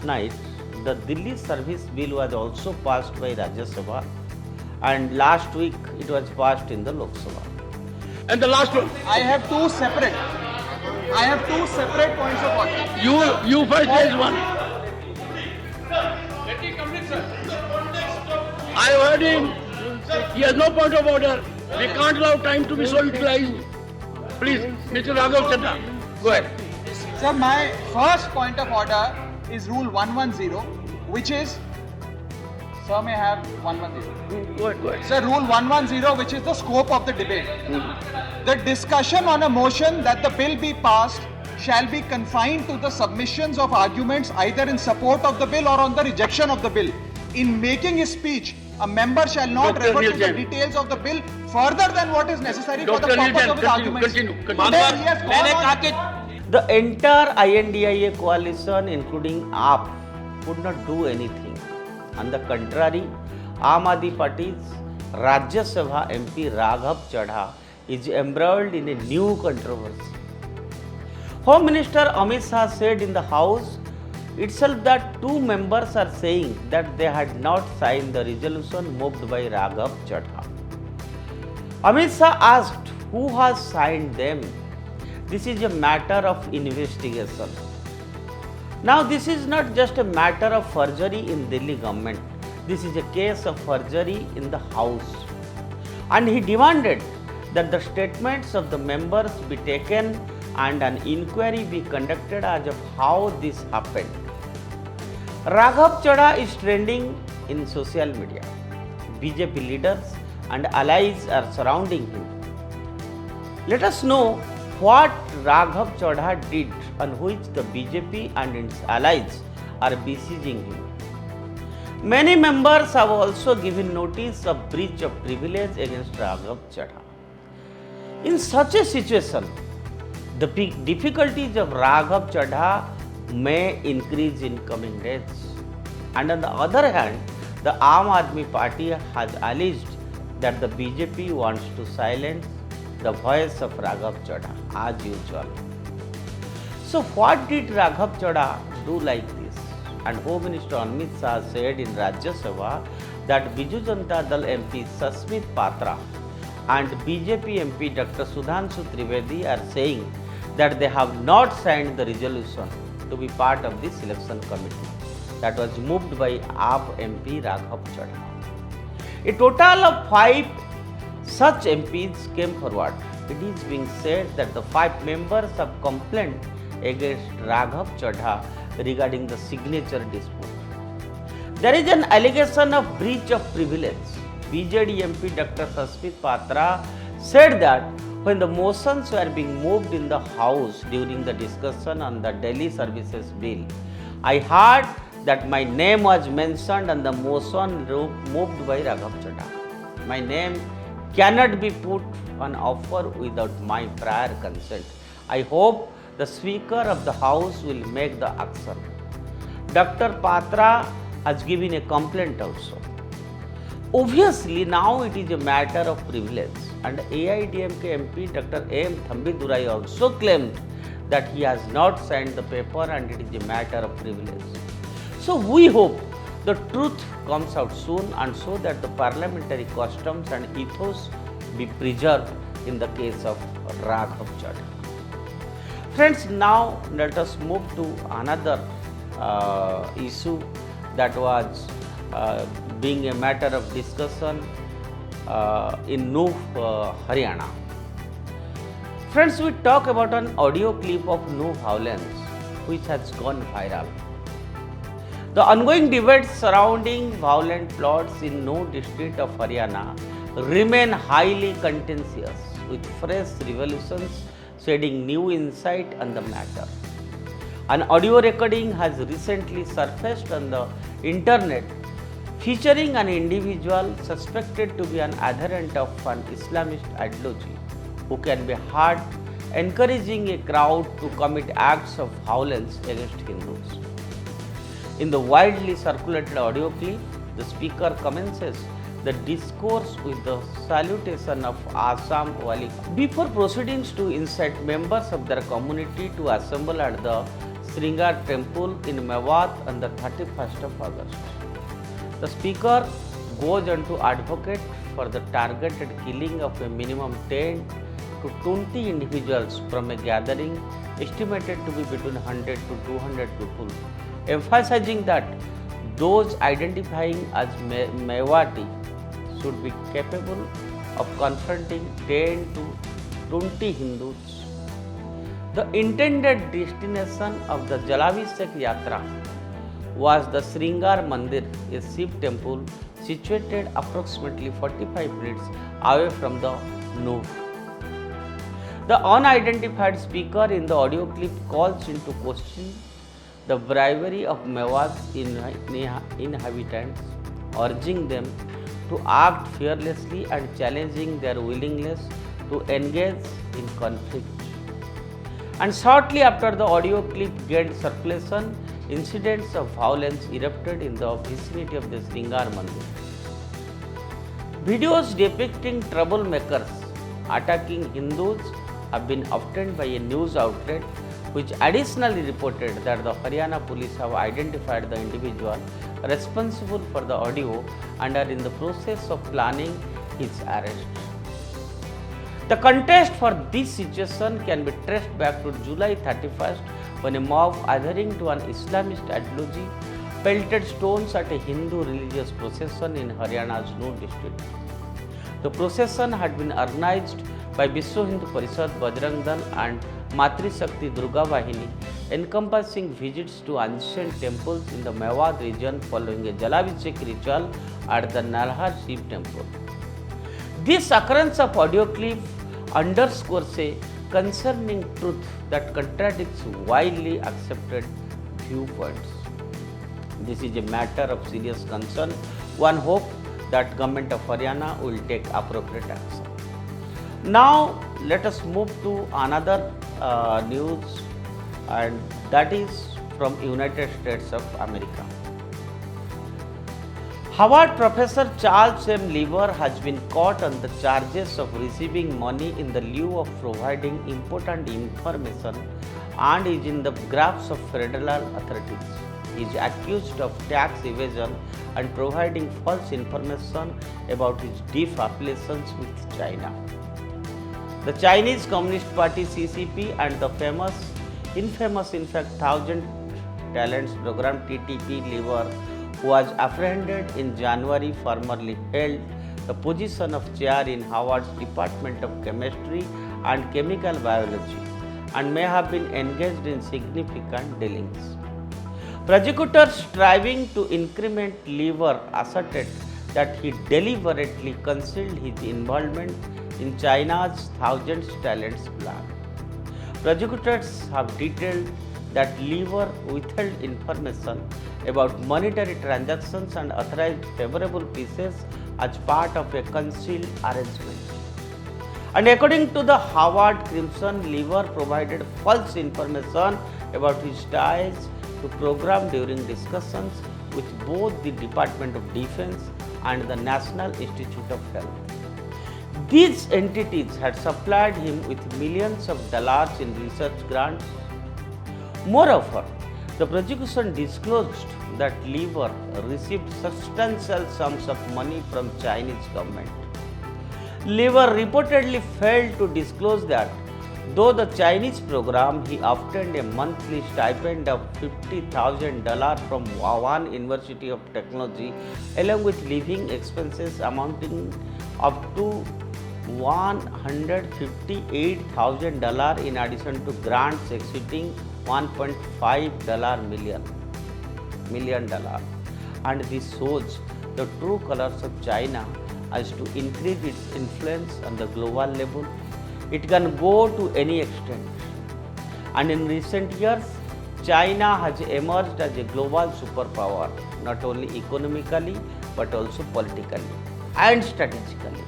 night, the Delhi Service Bill was also passed by Rajya Sabha, and last week it was passed in the Lok Sabha. And the last one, I have two separate points of order. you first raise one. I heard him. He has no point of order. We can't allow time to be so utilized. Please, Mr. Raghav Chadha, go ahead. Sir, my first point of order is Rule 110, which is, sir may have 110. Go ahead. Sir, Rule 110, which is the scope of the debate. The discussion on a motion that the bill be passed shall be confined to the submissions of arguments either in support of the bill or on the rejection of the bill. In making a speech, a member shall not Dr. refer to the Niljan. details of the bill further than what is necessary for the Dr. purpose Niljan, of his arguments. continue. Today he has gone on. The entire INDIA coalition, including AAP, could not do anything. On the contrary, Aam Aadmi Party's Rajya Sabha MP Raghav Chadha is embroiled in a new controversy. Home Minister Amit Shah said in the House itself that two members are saying that they had not signed the resolution moved by Raghav Chadha. Amit Shah asked who has signed them. This is a matter of investigation. Now, this is not just a matter of forgery in Delhi government. This is a case of forgery in the House. And he demanded that the statements of the members be taken and an inquiry be conducted as of how this happened. Raghav Chadha is trending in social media. BJP leaders and allies are surrounding him. Let us know what Raghav Chadha did on which the BJP and its allies are besieging him. Many members have also given notice of breach of privilege against Raghav Chadha. In such a situation, the difficulties of Raghav Chadha may increase in coming days. And on the other hand, the Aam Aadmi Party has alleged that the BJP wants to silence the voice of Raghav Chadha as usual. So what did Raghav Chadha do like this? And Home Minister Amit Shah said in Rajya Sabha that Biju Janata Dal MP Sasmit Patra and BJP MP Dr. Sudhanshu Trivedi are saying that they have not signed the resolution to be part of the selection committee that was moved by AAP MP Raghav Chadha. A total of 5 such MPs came forward. It is being said that the 5 members have complained against Raghav Chadha regarding the signature dispute. There is an allegation of breach of privilege. BJD MP Dr. Sasmit Patra said that when the motions were being moved in the House during the discussion on the Delhi Services Bill, I heard that my name was mentioned on the motion moved by Raghav Chadha. My name cannot be put on offer without my prior consent. I hope the Speaker of the House will make the action. Dr. Patra has given a complaint also. Obviously, now it is a matter of privilege, and AIDMK MP Dr. A.M. Thambidurai also claimed that he has not signed the paper and it is a matter of privilege. So we hope the truth comes out soon and so that the parliamentary customs and ethos be preserved in the case of Raghav Chadha. Friends, now let us move to another issue that was being a matter of discussion in Nuh, Haryana. Friends, we talk about an audio clip of Nuh violence which has gone viral. The ongoing debates surrounding violent plots in Nuh district of Haryana remain highly contentious, with fresh revelations shedding new insight on the matter. An audio recording has recently surfaced on the internet featuring an individual suspected to be an adherent of an Islamist ideology who can be heard encouraging a crowd to commit acts of violence against Hindus. In the widely circulated audio clip, the speaker commences the discourse with the salutation of Assam Wali before proceedings to incite members of their community to assemble at the Sringar temple in Mewat on the 31st of August. The speaker goes on to advocate for the targeted killing of a minimum 10 to 20 individuals from a gathering estimated to be between 100 to 200 people, emphasizing that those identifying as Mewati should be capable of confronting 10 to 20 Hindus. The intended destination of the Jalabhisek Yatra was the Sringar Mandir, a Shiv temple situated approximately 45 minutes away from the Noor. The unidentified speaker in the audio clip calls into question the bravery of Mewat's inhabitants, urging them to act fearlessly and challenging their willingness to engage in conflict. And shortly after the audio clip gained circulation, incidents of violence erupted in the vicinity of the Sringar Mandir. Videos depicting troublemakers attacking Hindus have been obtained by a news outlet, which additionally reported that the Haryana police have identified the individual responsible for the audio and are in the process of planning his arrest. The context for this situation can be traced back to July 31st, when a mob adhering to an Islamist ideology pelted stones at a Hindu religious procession in Haryana's Noor district. The procession had been organized by Vishwa Hindu Parishad, Bajrang Dal and Matri Shakti Durga Vahini, encompassing visits to ancient temples in the Mewat region following a Jalabhisek ritual at the Nalhar Shiv temple. This occurrence of audio clip underscores a concerning truth that contradicts widely accepted viewpoints. This is a matter of serious concern. One hopes that Government of Haryana will take appropriate action. Now let us move to another news, and that is from United States of America. Harvard professor Charles M. Lever has been caught on the charges of receiving money in the lieu of providing important information and is in the grasp of federal authorities. He is accused of tax evasion and providing false information about his deep affiliations with China. The Chinese Communist Party CCP and the infamous 1000 Talents Program TTP Lever, who was apprehended in January, formerly held the position of chair in Harvard's Department of Chemistry and Chemical Biology and may have been engaged in significant dealings. Prosecutors striving to incriminate Lever asserted that he deliberately concealed his involvement in China's 1000 Talents plan. Prosecutors have detailed that Lever withheld information about monetary transactions and authorized favorable pieces as part of a concealed arrangement. And according to the Harvard Crimson, Lever provided false information about his ties to program during discussions with both the Department of Defense and the National Institute of Health. These entities had supplied him with millions of dollars in research grants. Moreover, the prosecution disclosed that Lever received substantial sums of money from Chinese government. Lever reportedly failed to disclose that though the Chinese program, he obtained a monthly stipend of $50,000 from Wuhan University of Technology, along with living expenses amounting up to $158,000 in addition to grants exceeding $1.5 million. And this shows the true colors of China as to increase its influence on the global level. It can go to any extent. And in recent years, China has emerged as a global superpower, not only economically but also politically and strategically.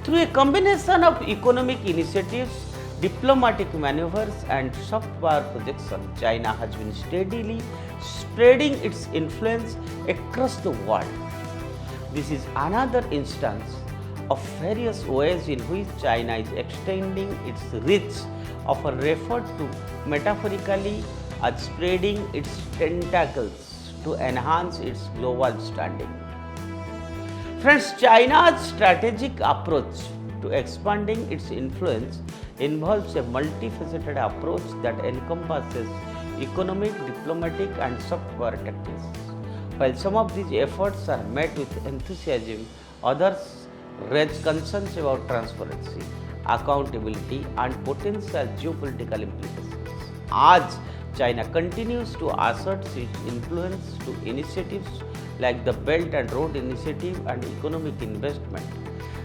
Through a combination of economic initiatives, diplomatic maneuvers and soft power projection, China has been steadily spreading its influence across the world. This is another instance of various ways in which China is extending its reach, often referred to metaphorically are spreading its tentacles to enhance its global standing. Friends, China's strategic approach to expanding its influence involves a multifaceted approach that encompasses economic, diplomatic, and soft power tactics. While some of these efforts are met with enthusiasm, others raise concerns about transparency, accountability, and potential geopolitical implications. As China continues to assert its influence to initiatives like the Belt and Road Initiative and economic investment,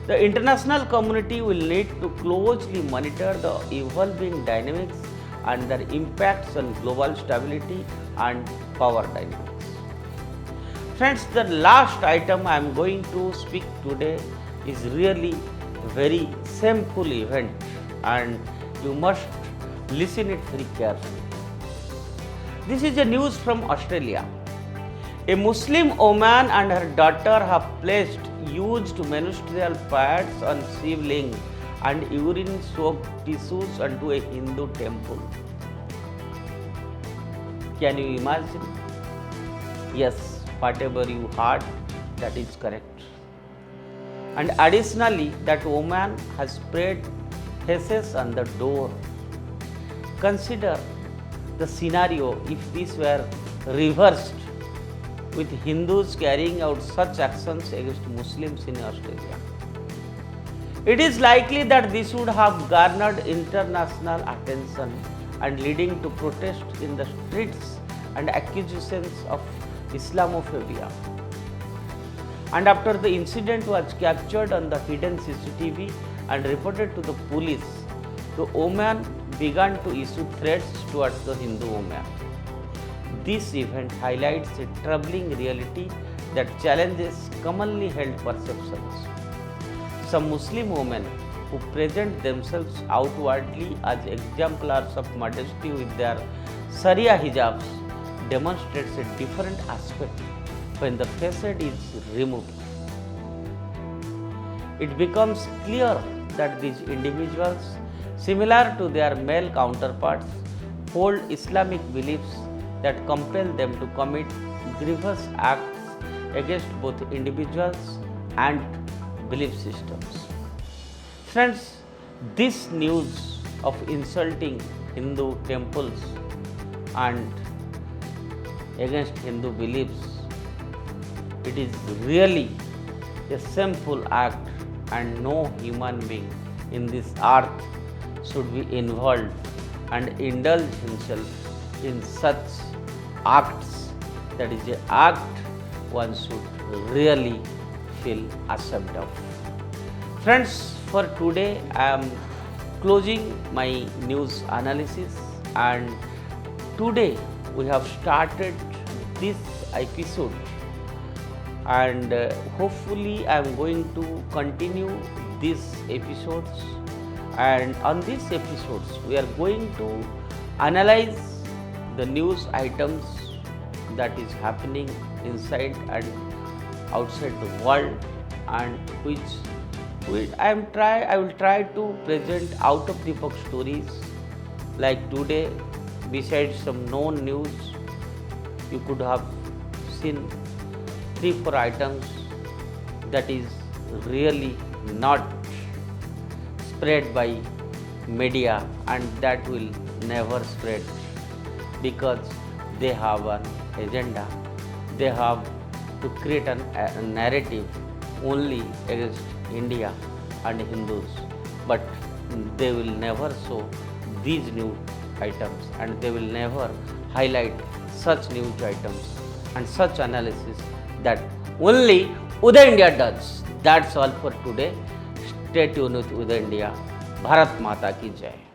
the international community will need to closely monitor the evolving dynamics and their impacts on global stability and power dynamics. Friends, the last item I am going to speak today is really very shameful event, and you must listen it very carefully. This is a news from Australia. A Muslim woman and her daughter have placed used menstrual pads on shivling and urine-soaked tissues onto a Hindu temple. Can you imagine? Yes, whatever you heard, that is correct. And additionally, that woman has sprayed feces on the door. Consider the scenario if this were reversed, with Hindus carrying out such actions against Muslims in Australia. It is likely that this would have garnered international attention and leading to protests in the streets and accusations of Islamophobia. And after the incident was captured on the hidden CCTV and reported to the police, the woman began to issue threats towards the Hindu woman. This event highlights a troubling reality that challenges commonly held perceptions. Some Muslim women who present themselves outwardly as exemplars of modesty with their Sharia hijabs demonstrates a different aspect when the facade is removed. It becomes clear that these individuals, similar to their male counterparts, hold Islamic beliefs that compel them to commit grievous acts against both individuals and belief systems. Friends, this news of insulting Hindu temples and against Hindu beliefs, it is really a shameful act, and no human being in this earth should be involved and indulge himself in such acts. That is an act one should really feel ashamed of. Friends, for today I am closing my news analysis, and today we have started this episode, and hopefully I am going to continue these episodes, and on these episodes we are going to analyze the news items that is happening inside and outside the world, and which I will try to present out of the box stories. Like today, besides some known news, you could have seen 3-4 items that is really not spread by media, and that will never spread because they have an agenda. They have to create a narrative only against India and Hindus, but they will never show these news items, and they will never highlight such news items and such analysis that only Uday India does. That's all for today. Stay tuned with Uday India. Bharat Mata ki Jai.